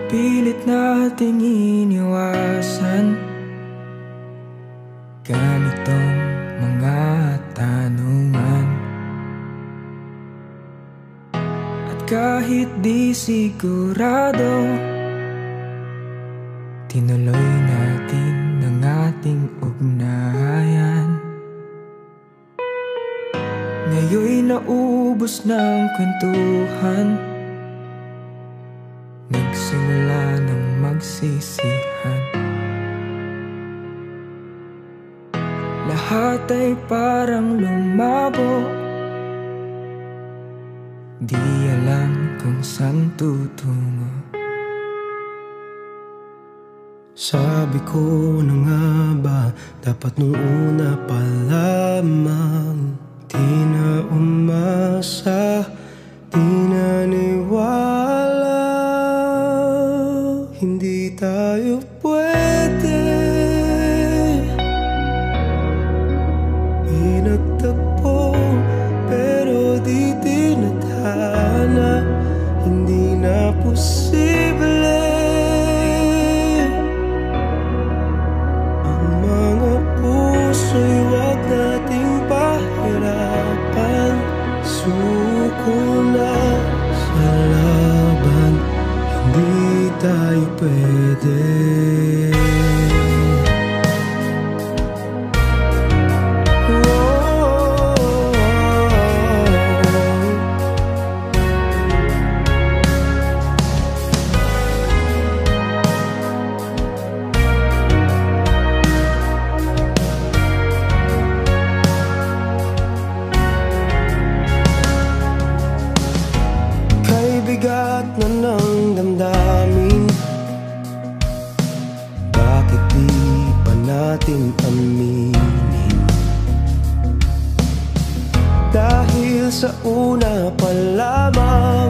pilit nating iniwasan ganitong mga tanungan. At kahit di sigurado, tinuloy natin ang ating ugnayan. Ngayon'y naubos ng kwentuhan, nagsimula ng magsisihan. Lahat ay parang lumabo, di alam kung saan tutungo. Sabi ko na nga ba, dapat nung una pa lamang, di na umasa, di naniwala. Hindi tayo pwede, pinagtagpo pero di tinadhana. Hindi na posible ang mga puso'y wag nating pahirapan. Suko na sa laban, hindi tayo pwede. Bigat na ng damdamin, bakit di pa natin aminin? Dahil sa una pa lamang,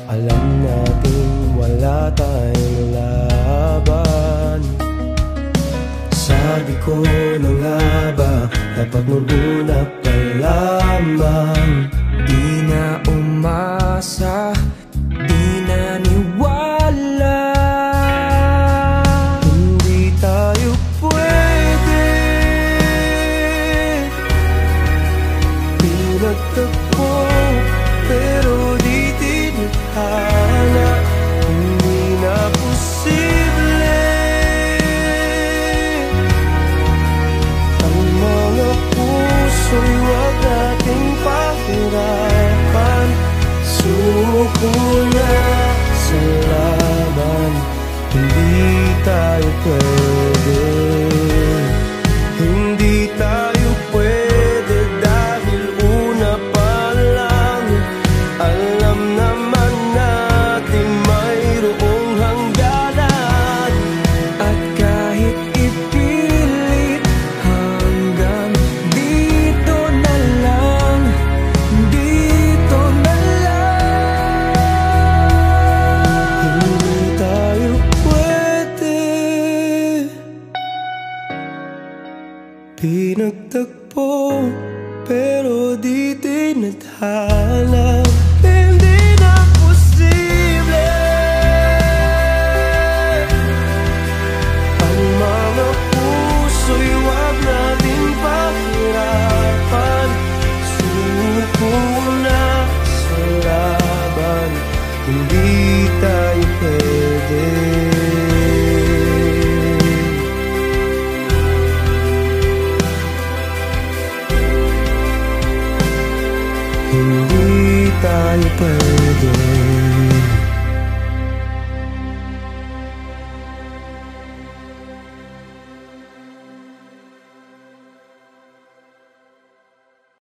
alam natin wala tayong laban. Sabi ko na nga ba, dapat nung una pa lamang, di na umasa, di naniwala. Hindi tayo pwede, pinagtagpo pero di tinadhana. Hindi na posible ang mga puso'y wag nating pahirapan. Suko na sa laban, hindi tayo pwede. Hindi tayo pwede dahil una pa lang, alam naman natin mayroong hangganan. At kahit ipilit, hanggang dito na lang, dito na lang. Hindi tayo pwede, pinagtagpo pero di tinadhana. Hindi na posible ang mga puso'y wag nating pahirapan. Suko na sa laban, hindi tayo pwede. Hindi tayo pwede.